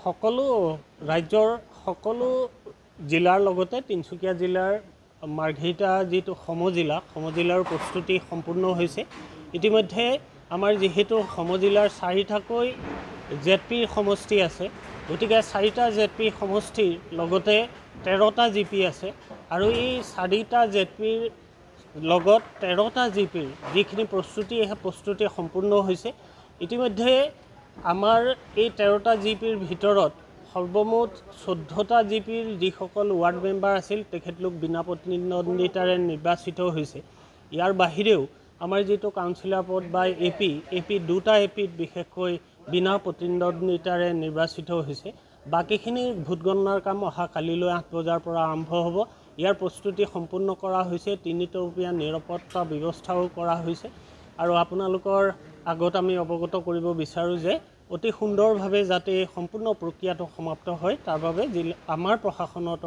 সকলো ৰাজ্যৰ সকলো জিলাৰ লগতে তিনচুকীয়া জিলাৰ মাৰ্ঘেৰিটা যিটো সমজিলাৰ প্ৰস্তুতি সম্পূৰ্ণ হৈছে। ইতিমধ্যে আমাৰ যিহেতু সমজিলাৰ 4টাকৈ জেডপি সমষ্টি আছে, গতিকে 4টা জেডপি সমষ্টিৰ লগতে 13টা জিপি আছে আৰু এই 4টা জেডপিৰ লগত 13টা জিপিৰ যিখিনি প্ৰস্তুতি সম্পূৰ্ণ হৈছে। ইতিমধ্যে আমাৰ এই 13টা জিপিৰ ভিতৰত সৰ্বমুঠ 14টা জিপিৰ যিসকল ৱাৰ্ড মেম্বাৰ আছিল তেখেতলোক বিনা প্ৰতিদ্বন্দ্বিতাৰে নিৰ্বাচিত হৈছে। ইয়াৰ বাহিৰেও আমাৰ যিটো কাউন্সিলৰ পদ বা এপি দুটা এপিত বিশেষকৈ বিনা প্ৰতিদ্বন্দ্বিতাৰে নিৰ্বাচিত হৈছে। বাকীখিনি ভোট গণনাৰ কাম অহা কালিলৈ 8 বজাৰ পৰা আৰম্ভ হ'ব। ইয়াৰ প্ৰস্তুতি সম্পূৰ্ণ কৰা হৈছে, 3তৰপীয়া নিৰাপত্তা ব্যৱস্থাও কৰা হৈছে আৰু আপোনালোকৰ আগত আমি অৱগত কৰিব বিচাৰোঁ যে অতি সুন্দৰভাৱে যাতে এই সম্পূৰ্ণ প্ৰক্ৰিয়াটো সমাপ্ত হয় তাৰ বাবে আমাৰ প্ৰশাসনৰ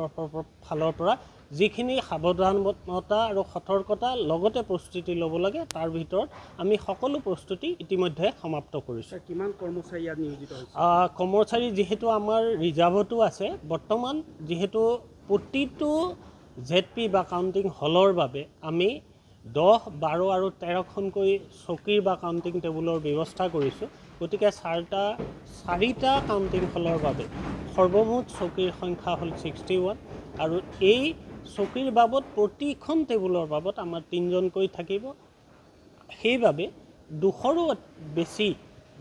ফালৰ পৰা যিখিনি সাৱধানতা আৰু সতৰ্কতা লগতে প্ৰস্তুতি ল'ব লাগে তাৰ ভিতৰত আমি সকলো প্ৰস্তুতি ইতিমধ্যে সমাপ্ত কৰিছোঁ। কিমান কৰ্মচাৰী ইয়াত নিয়োজিত হৈছে? কৰ্মচাৰী যিহেতু আমাৰ ৰিজাৰ্ভতো আছে, বৰ্তমান যিহেতু প্ৰতিটো জেডপি বা কাউণ্টিং হলৰ বাবে আমি 10, 12 আৰু 13খনকৈ চকীৰ বা কাউণ্টিং টেবুলৰ ব্যৱস্থা কৰিছোঁ। গতিকে 4টা কাউণ্টিং হলৰ বাবে সৰ্বমুঠ চকীৰ সংখ্যা হ'ল 61 আৰু এই চকীৰ বাবদ প্ৰতিখন টেবুলৰ বাবদ আমাৰ 3জনকৈ থাকিব। সেইবাবে 200ৰো বেছি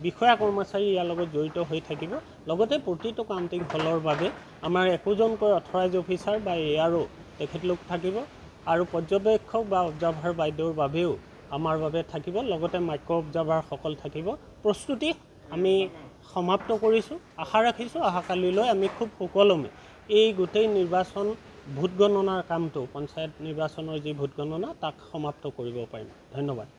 বিষয়া কৰ্মচাৰী ইয়াৰ লগত জড়িত হৈ থাকিব। লগতে প্ৰতিটো কাউণ্টিং হলৰ বাবে আমাৰ 1জনকৈ অথৰাইজ অফিচাৰ বা ARO তেখেতলোক থাকিব আৰু পৰ্যবেক্ষক বা অবজাৰ্ভাৰ বাইদেউৰ বাবেও আমাৰ বাবে থাকিব। লগতে মাইক্ৰ অবজাৰ্ভাৰসকল থাকিব। প্ৰস্তুতি আমি সমাপ্ত কৰিছোঁ। আশা ৰাখিছোঁ অহাকালিলৈ আমি খুব সুকলমে এই গোটেই নিৰ্বাচন ভোট গণনাৰ কামটো পঞ্চায়ত নিৰ্বাচনৰ যি ভোট গণনা তাক সমাপ্ত কৰিব পাৰিম। ধন্যবাদ।